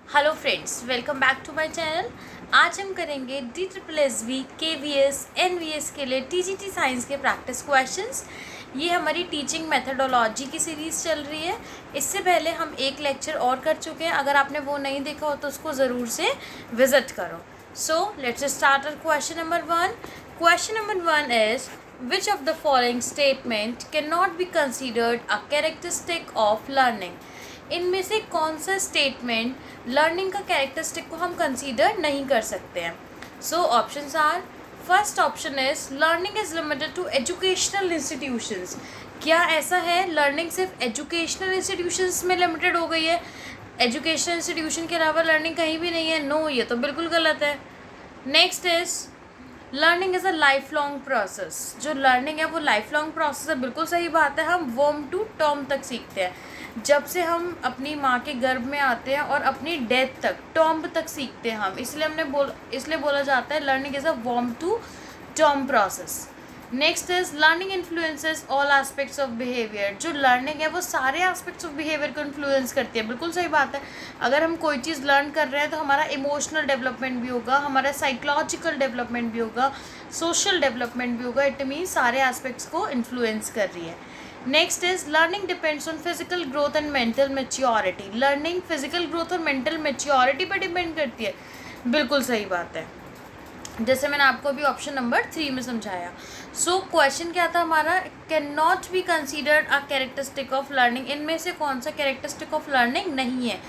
Hello friends, welcome back to my channel. आज हम करेंगे DSSB KVS NVS के लिए TGT साइंस के प्रैक्टिस क्वेश्चंस। ये हमारी टीचिंग मेथडोलॉजी की सीरीज़ चल रही है। इससे पहले हम एक लेक्चर और कर चुके हैं। अगर आपने वो नहीं देखा हो तो उसको ज़रूर से विज़िट करो। So let's start our question number 1। Question number 1 is which of the following statement can not be considered a characteristic of learning. इनमें से कौन सा स्टेटमेंट लर्निंग का कैरेक्टरिस्टिक को हम कंसीडर नहीं कर सकते हैं। So options are, first option is learning is limited to educational institutions. क्या ऐसा है लर्निंग सिर्फ एजुकेशनल इंस्टीट्यूशंस में लिमिटेड हो गई है, एजुकेशनल इंस्टीट्यूशन के अलावा लर्निंग कहीं भी नहीं है? नो, ये तो बिल्कुल गलत है। Next is learning is a life long process. जो लर्निंग है वो लाइफ लॉन्ग प्रोसेस है, बिल्कुल सही बात है। हम वर्म टू टर्म तक सीखते हैं। जब से हम अपनी माँ के गर्भ में आते हैं और अपनी डेथ तक टर्म तक सीखते हैं हम, इसलिए बोला जाता है learning is a warm to term process. Next is learning influences all aspects of behaviour. जो लर्निंग है वो सारे एस्पेक्ट्स ऑफ बिहेवियर को इन्फ्लुएंस करती है, बिल्कुल सही बात है। अगर हम कोई चीज़ लर्न कर रहे हैं तो हमारा इमोशनल डेवलपमेंट भी होगा, हमारा साइकोलॉजिकल डेवलपमेंट भी होगा, सोशल डेवलपमेंट भी होगा। इट मीन्स सारे एस्पेक्ट्स को इन्फ्लुएंस कर रही है। Next is learning depends on physical growth and mental maturity. Learning physical growth और मेंटल मेच्योरिटी पर डिपेंड करती है, बिल्कुल सही बात है, जैसे मैंने आपको अभी ऑप्शन नंबर 3 में समझाया। सो क्वेश्चन क्या था हमारा, can not be considered a characteristic of learning. इनमें से कौन सा कैरेक्टरिस्टिक ऑफ लर्निंग नहीं है?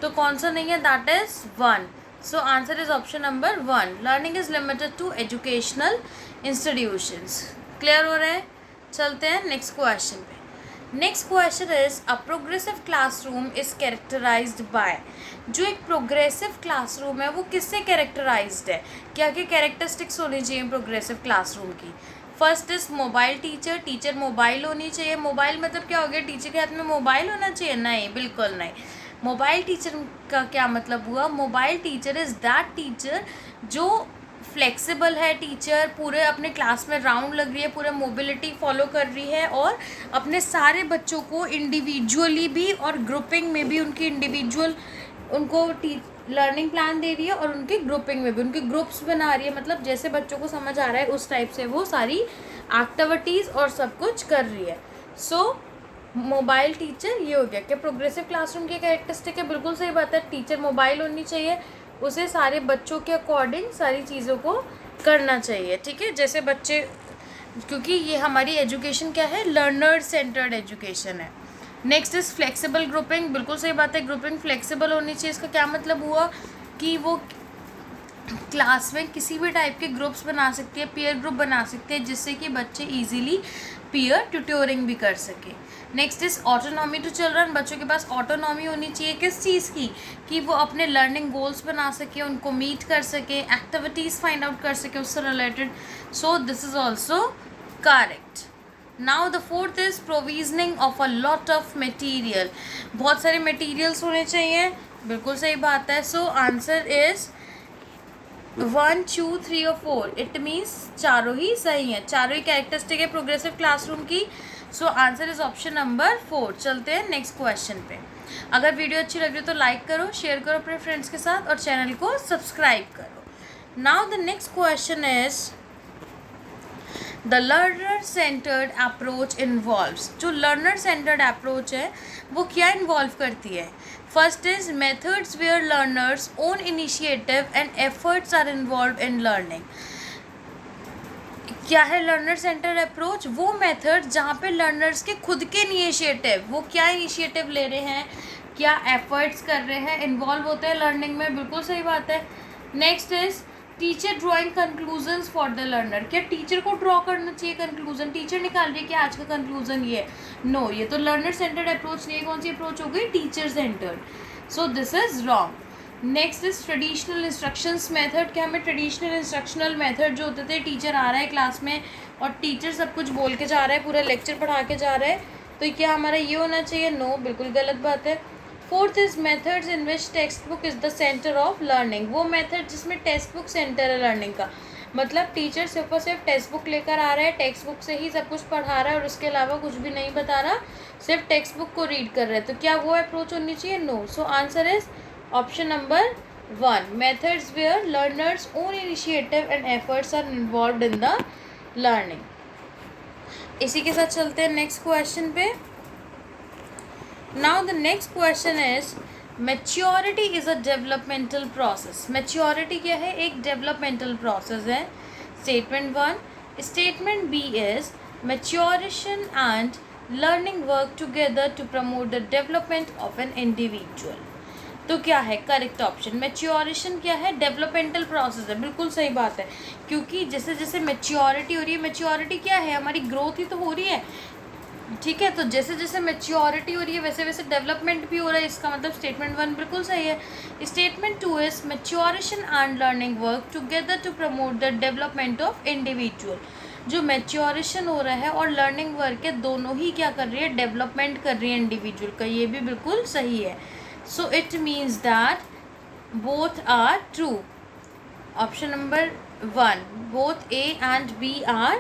तो कौन सा नहीं है? That is 1। So answer is option number 1। Learning is limited to educational institutions. Clear हो रहा है? चलते हैं नेक्स्ट क्वेश्चन पे। Next question is a progressive classroom is characterised by. जो एक प्रोग्रेसिव क्लासरूम है वो किससे कैरेक्टराइज्ड है? क्या क्या कैरेक्टरिस्टिक्स होनी चाहिए प्रोग्रेसिव क्लासरूम की? First is mobile teacher. Teacher mobile होनी चाहिए। मोबाइल मतलब क्या हो गया? टीचर के हाथ में मोबाइल होना चाहिए? नहीं, बिल्कुल नहीं। मोबाइल टीचर का क्या मतलब हुआ? Mobile teacher is that teacher जो फ्लेक्सिबल है, टीचर पूरे अपने क्लास में राउंड लग रही है, पूरे मोबिलिटी फॉलो कर रही है और अपने सारे बच्चों को इंडिविजुअली भी और ग्रुपिंग में भी उनकी इंडिविजुअल उनको लर्निंग प्लान दे रही है और उनकी ग्रुपिंग में भी उनके ग्रुप्स बना रही है। मतलब जैसे बच्चों को समझ आ रहा है उस टाइप से वो सारी एक्टिविटीज़ और सब कुछ कर रही है। सो मोबाइल टीचर ये हो गया कि प्रोग्रेसिव क्लासरूम की कैरेक्टरिस्टिक है, बिल्कुल सही बात है। टीचर मोबाइल होनी चाहिए, उसे सारे बच्चों के अकॉर्डिंग सारी चीज़ों को करना चाहिए, ठीक है। जैसे बच्चे, क्योंकि ये हमारी एजुकेशन क्या है? लर्नर सेंटर्ड एजुकेशन है। Next is flexible grouping. बिल्कुल सही बात है, ग्रुपिंग फ्लेक्सिबल होनी चाहिए। इसका क्या मतलब हुआ कि वो क्लास में किसी भी टाइप के ग्रुप्स बना सकती है, पीयर ग्रुप बना सकते हैं, जिससे कि बच्चे इजीली पीयर ट्यूटोरिंग भी कर सके। Next is autonomy to children. बच्चों के पास ऑटोनॉमी होनी चाहिए किस चीज़ की? कि वो अपने लर्निंग गोल्स बना सके, उनको मीट कर सके, एक्टिविटीज़ फाइंड आउट कर सके उससे related. So this is also correct. Now the fourth is provisioning of a lot of material. बहुत सारे मटेरियल्स होने चाहिए, बिल्कुल सही बात है। सो आंसर इज 1, 2, 3 और 4। इट मीन्स चारों ही सही हैं, चारों ही कैरेक्टरिस्टिक है प्रोग्रेसिव क्लासरूम की। सो आंसर इज ऑप्शन नंबर 4। चलते हैं नेक्स्ट क्वेश्चन पे। अगर वीडियो अच्छी लग रही है तो लाइक करो, शेयर करो अपने फ्रेंड्स के साथ और चैनल को सब्सक्राइब करो। Now the next question is the learner centred approach involves. जो लर्नर सेंटर्ड अप्रोच है वो क्या इन्वॉल्व करती है? First is methods where learners own initiative and efforts are involve in learning. क्या है लर्नर सेंटर्ड अप्रोच? वो मेथड जहाँ पे लर्नर्स के खुद के इनिशिएटिव, वो क्या इनिशिएटिव ले रहे हैं, क्या एफर्ट्स कर रहे हैं, इन्वॉल्व होते हैं लर्निंग में, बिल्कुल सही बात है। Next is teacher drawing conclusions for the learner. क्या टीचर को ड्रॉ करना चाहिए कंक्लूजन? टीचर निकाल रही है कि आज का कंक्लूजन ये है? नो, ये तो लर्नर सेंटर्ड अप्रोच नहीं है। कौन सी अप्रोच हो गई? Teacher centred. So this is wrong. Next is traditional instructions method. क्या हमें ट्रेडिशनल इंस्ट्रक्शनल मेथड जो होते थे, टीचर आ रहा है क्लास में और टीचर सब कुछ बोल के जा रहा है, पूरा लेक्चर पढ़ा के जा रहा है, तो क्या हमारा ये होना चाहिए? नो, बिल्कुल गलत बात है। Fourth is methods in which text book is the centre of learning. वो मेथड जिसमें टेक्स्ट बुक सेंटर है लर्निंग का, मतलब टीचर सिर्फ और सिर्फ टेक्स्ट बुक लेकर आ रहा है, टेक्स्ट बुक से ही सब कुछ पढ़ा रहा है और उसके अलावा कुछ भी नहीं बता रहा, सिर्फ टेक्स्ट बुक को रीड कर रहा है, तो क्या वो अप्रोच होनी चाहिए? No. So answer is option number 1, methods where learners own initiative and efforts are involved in the learning. इसी के साथ चलते हैं नेक्स्ट क्वेश्चन पे। Now the next question is maturity is a developmental process. Maturity क्या है? एक developmental process है। Statement 1। Statement B is maturation and learning work together to promote the development of an individual. तो क्या है correct option? Maturation क्या है? Developmental process है। बिल्कुल सही बात है, क्योंकि जैसे जैसे मैच्योरिटी हो रही है, मैच्योरिटी क्या है? हमारी ग्रोथ ही तो हो रही है, ठीक है। तो जैसे जैसे मैच्योरिटी हो रही है वैसे वैसे डेवलपमेंट भी हो रहा है। इसका मतलब स्टेटमेंट 1 बिल्कुल सही है। Statement 2 is maturation and learning work together to promote the development of individual. जो मैच्योरेशन हो रहा है और लर्निंग वर्क है, दोनों ही क्या कर रही है? डेवलपमेंट कर रही है इंडिविजुअल का। ये भी बिल्कुल सही है। So it means that both are true. Option number 1, both A and B are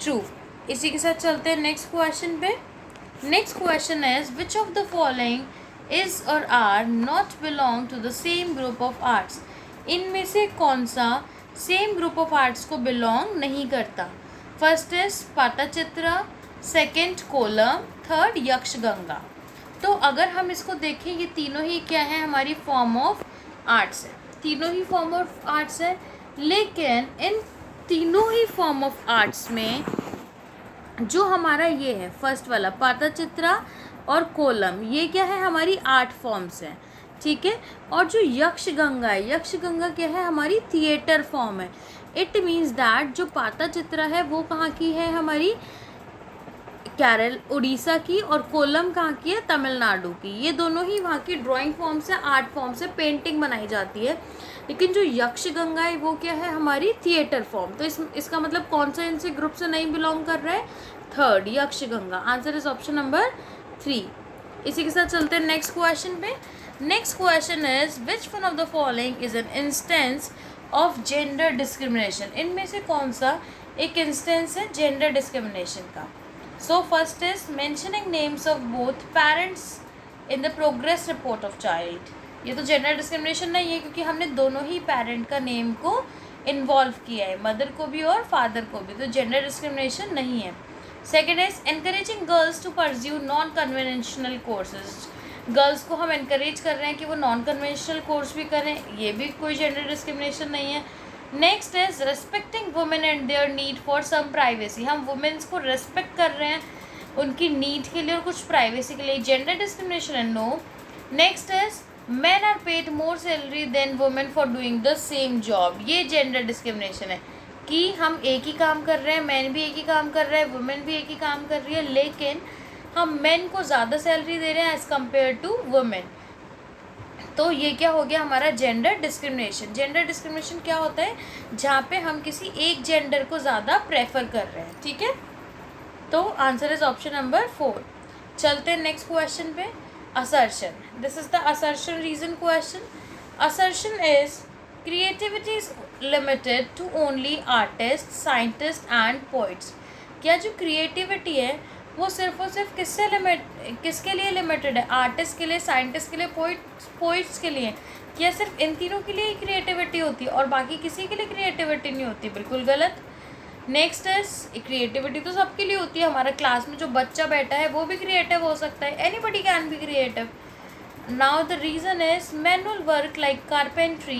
true. इसी के साथ चलते हैं नेक्स्ट क्वेश्चन पे। Next question is which of the following is और are not belong to the same group of arts. इनमें से कौन सा सेम ग्रुप ऑफ आर्ट्स को बिलोंग नहीं करता? First is Patachitra, second Kolam, third Yakshagana. तो अगर हम इसको देखें, ये तीनों ही क्या है? हमारी फॉर्म ऑफ आर्ट्स है। तीनों ही फॉर्म ऑफ आर्ट्स है, लेकिन इन तीनों ही फॉर्म ऑफ आर्ट्स में जो हमारा ये है फर्स्ट वाला पाटचित्रा और कोलम, ये क्या है? हमारी आर्ट फॉर्म्स हैं, ठीक है। और जो यक्षगंगा है, यक्षगंगा क्या है? हमारी थिएटर फॉर्म है। इट मीन्स दैट जो पाटचित्रा है वो कहाँ की है? हमारी केरल उड़ीसा की। और कोलम कहाँ की है? तमिलनाडु की। ये दोनों ही वहाँ की ड्राइंग फॉर्म से, आर्ट फॉर्म से पेंटिंग बनाई जाती है। लेकिन जो यक्षगंगा है वो क्या है? हमारी थिएटर फॉर्म। तो इसका मतलब कौन सा इनसे ग्रुप से नहीं बिलोंग कर रहा है? Third, Yakshagana. Answer is option number 3। इसी के साथ चलते हैं नेक्स्ट क्वेश्चन पे। Next question is which one of the following is an instance of gender discrimination. इनमें से कौन सा एक इंस्टेंस है जेंडर डिस्क्रिमिनेशन का? So first is mentioning names of both parents in the progress report of child. ये तो gender discrimination नहीं है, क्योंकि हमने दोनों ही पेरेंट का नेम को इन्वॉल्व किया है, मदर को भी और फादर को भी। तो जेंडर डिस्क्रिमिनेशन नहीं है। Second is encouraging girls to pursue non conventional courses. Girls को हम एनकरेज कर रहे हैं कि वो नॉन कन्वेंशनल कोर्स भी करें, ये भी कोई जेंडर डिस्क्रिमिनेशन नहीं है। Next is respecting women and their need for some privacy. हम वुमेन्स को रेस्पेक्ट कर रहे हैं उनकी नीड के लिए और कुछ प्राइवेसी के लिए। जेंडर डिस्क्रिमिनेशन है? No. Next is men are paid more salary than women for doing the same job। ये जेंडर डिस्क्रिमिनेशन है कि हम एक ही काम कर रहे हैं, मैन भी एक ही काम कर रहा है, वुमेन भी एक ही काम कर रही है, लेकिन हम मेन को ज़्यादा सैलरी दे रहे हैं एज़ कम्पेयर टू वुमेन। तो ये क्या हो गया? हमारा जेंडर डिस्क्रिमिनेशन। जेंडर डिस्क्रिमिनेशन क्या होता है? जहाँ पे हम किसी एक जेंडर को ज़्यादा प्रेफर कर रहे हैं, ठीक है। तो आंसर इज ऑप्शन नंबर 4। चलते हैं नेक्स्ट क्वेश्चन पे। Assertion. This is the assertion reason question. Assertion is creativity is limited to only artists, scientists and poets. क्या जो creativity है वो सिर्फ और सिर्फ किसके लिए लिमिटेड है? आर्टिस्ट के लिए, साइंटिस्ट के लिए, पोइट्स के लिए? क्या सिर्फ इन तीनों के लिए ही क्रिएटिविटी होती है और बाकी किसी के लिए क्रिएटिविटी नहीं होती? बिल्कुल गलत। नेक्स्ट इज क्रिएटिविटी तो सबके लिए होती है। हमारा क्लास में जो बच्चा बैठा है वो भी क्रिएटिव हो सकता है। Anybody can be creative. Now the reason is manual work like carpentry,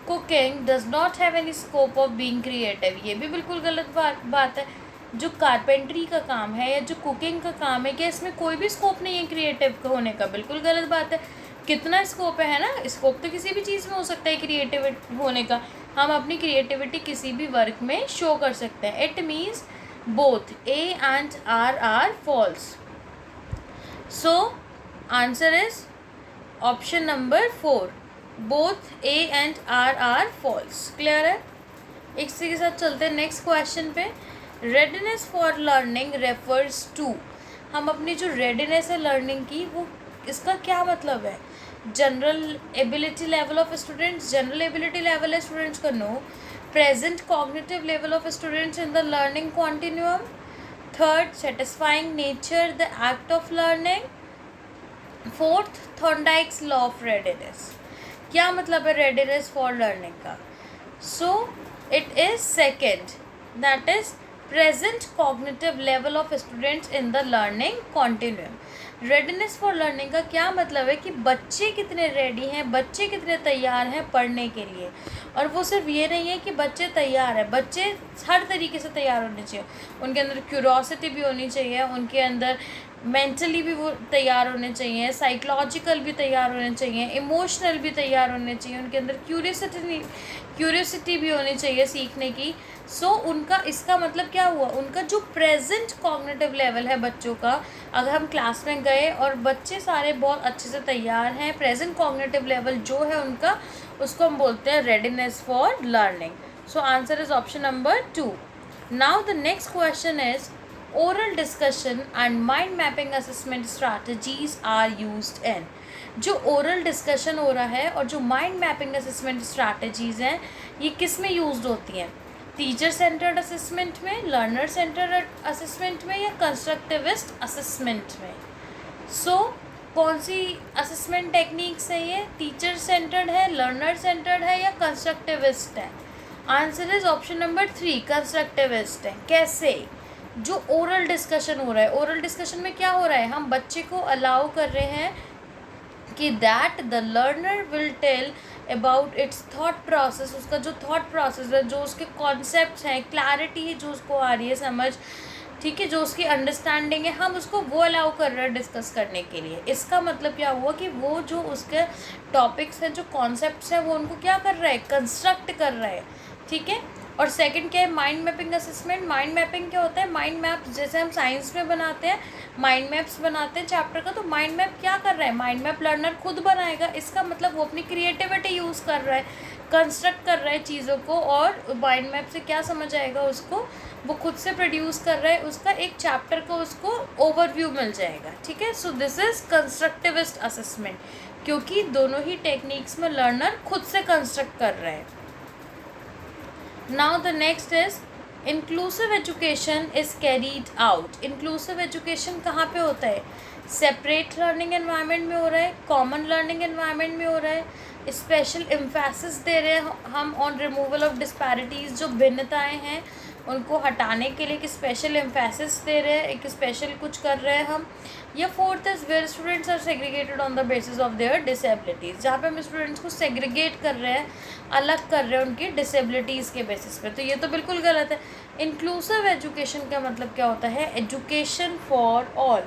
cooking does not have any scope of being creative. ये भी बिल्कुल गलत बात है। जो कारपेंट्री का काम है या जो कुकिंग का काम है, क्या इसमें कोई भी स्कोप नहीं है क्रिएटिव होने का? बिल्कुल गलत बात है। कितना स्कोप है ना? स्कोप तो किसी भी चीज़ में हो सकता है क्रिएटिव होने का। हम अपनी क्रिएटिविटी किसी भी वर्क में शो कर सकते हैं। It means both A and R are false. So answer is option number 4, both A and R false. Clear है? इसी के साथ चलते हैं नेक्स्ट क्वेश्चन पे। Readiness for learning refers to. हम अपनी जो रेडीनेस है लर्निंग की, वो इसका क्या मतलब है? General ability level of students. General ability level है स्टूडेंट्स का? No. Present cognitive level of students in the learning continuum. Third, satisfying nature the act of learning. Fourth, Thorndike's law of readiness. क्या मतलब है readiness for learning का? So it is second, that is present cognitive level of students in the learning continuum. Readiness for learning का क्या मतलब है कि बच्चे कितने रेडी हैं, बच्चे कितने तैयार हैं पढ़ने के लिए। और वो सिर्फ ये नहीं है कि बच्चे तैयार हैं, बच्चे हर तरीके से तैयार होने चाहिए। उनके अंदर क्यूरोसिटी भी होनी चाहिए, उनके अंदर मेंटली भी वो तैयार होने चाहिए, साइकोलॉजिकल भी तैयार होने चाहिए, इमोशनल भी तैयार होने चाहिए, उनके अंदर क्यूरियोसिटी भी होनी चाहिए सीखने की। सो उनका इसका मतलब क्या हुआ, उनका जो प्रेजेंट कॉग्निटिव लेवल है बच्चों का, अगर हम क्लास में गए और बच्चे सारे बहुत अच्छे से तैयार हैं, प्रेजेंट कॉग्निटिव लेवल जो है उनका, उसको हम बोलते हैं readiness for learning. So answer is option number 2। Now the next question is oral discussion and mind mapping assessment strategies are used in। जो oral discussion हो रहा है और जो mind mapping assessment strategies हैं, ये किस में यूज होती हैं? टीचर सेंटर्ड असेसमेंट में, लर्नर सेंटर्ड असेसमेंट में, या कंस्ट्रक्टिविस्ट असेसमेंट में? सो कौन सी असेसमेंट टेक्निक्स है ये? टीचर सेंटर्ड है, लर्नर सेंटर्ड है, या कंस्ट्रक्टिविस्ट है? Answer is option number 3, constructivist है। कैसे? जो ओरल डिस्कशन हो रहा है, ओरल डिस्कशन में क्या हो रहा है, हम बच्चे को अलाउ कर रहे हैं कि that the learner will tell about its thought process, उसका जो थॉट प्रोसेस है, जो उसके कॉन्सेप्ट्स हैं, क्लैरिटी है जो उसको आ रही है समझ, ठीक है, जो उसकी अंडरस्टैंडिंग है, हम उसको वो अलाउ कर रहे हैं डिस्कस करने के लिए। इसका मतलब क्या हुआ कि वो जो उसके टॉपिक्स हैं, जो कॉन्सेप्ट्स हैं, वो उनको क्या कर रहा है, कंस्ट्रक्ट कर रहा है, ठीक है। और सेकंड क्या है, mind mapping assessment. Mind mapping क्या होता है, माइंड मैप्स जैसे हम साइंस में बनाते हैं, माइंड मैप्स बनाते हैं चैप्टर का, तो माइंड मैप क्या कर रहा है, माइंड मैप लर्नर खुद बनाएगा। इसका मतलब वो अपनी क्रिएटिविटी यूज़ कर रहा है, कंस्ट्रक्ट कर रहा है चीज़ों को, और माइंड मैप से क्या समझ आएगा उसको, वो खुद से प्रोड्यूस कर रहा है, उसका एक चैप्टर का उसको ओवरव्यू मिल जाएगा, ठीक है। So this is constructivist assessment, क्योंकि दोनों ही टेक्निक्स में लर्नर खुद से कंस्ट्रक्ट कर रहे हैं। Now the next is inclusive education is carried out. Inclusive education कहाँ पे होता है? सेपरेट लर्निंग एनवायरनमेंट में हो रहा है, कॉमन लर्निंग एनवायरनमेंट में हो रहा है, स्पेशल एम्फेसिस दे रहे हैं हम ऑन रिमूवल ऑफ डिस्पैरिटीज़, जो भिन्नताएं हैं उनको हटाने के लिए एक स्पेशल एम्फेसिस दे रहे हैं, एक स्पेशल कुछ कर रहे हैं हम। या fourth is where students are segregated on the basis of their disabilities, जहाँ पे हम स्टूडेंट्स को सेग्रीगेट कर रहे हैं, अलग कर रहे हैं उनकी डिसेबिलिटीज़ के बेसिस पे, तो ये तो बिल्कुल गलत है। इंक्लूसिव एजुकेशन का मतलब क्या होता है? Education for all.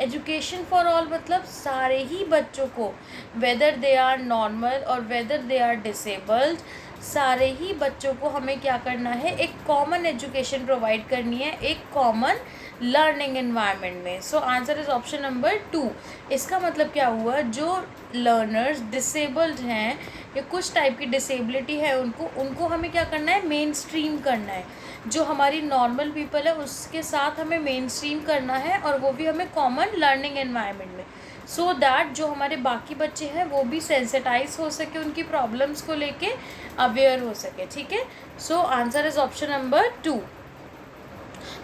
Education for all मतलब सारे ही बच्चों को, वेदर दे आर नॉर्मल और वेदर दे आर डिसेबल्ड, सारे ही बच्चों को हमें क्या करना है, एक कॉमन एजुकेशन प्रोवाइड करनी है, एक कॉमन लर्निंग एनवायरनमेंट में। So answer is option number 2। इसका मतलब क्या हुआ, जो लर्नर्स डिसेबल्ड हैं या कुछ टाइप की डिसेबिलिटी है उनको हमें क्या करना है, मेन स्ट्रीम करना है। जो हमारी नॉर्मल पीपल है उसके साथ हमें मेन स्ट्रीम करना है, और वो भी हमें कॉमन लर्निंग एनवायरनमेंट में, सो दैट जो हमारे बाकी बच्चे हैं वो भी सेंसिटाइज हो सके, उनकी प्रॉब्लम्स को लेके अवेयर हो सके, ठीक है। So answer is option number 2।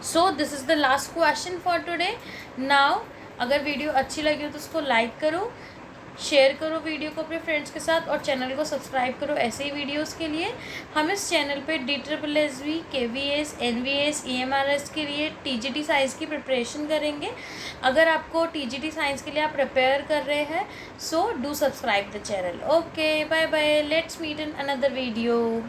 So this is the last question for today. Now अगर वीडियो अच्छी लगी हो तो उसको लाइक करो, शेयर करो वीडियो को अपने फ्रेंड्स के साथ, और चैनल को सब्सक्राइब करो ऐसे ही वीडियोस के लिए। हम इस चैनल पे DSSB, KVS, NVS, EMRS के लिए TGT साइंस की प्रिपरेशन करेंगे। अगर आपको TGT साइंस के लिए आप प्रिपेयर कर रहे हैं, so do subscribe the channel. Okay, bye bye, let's meet in another video.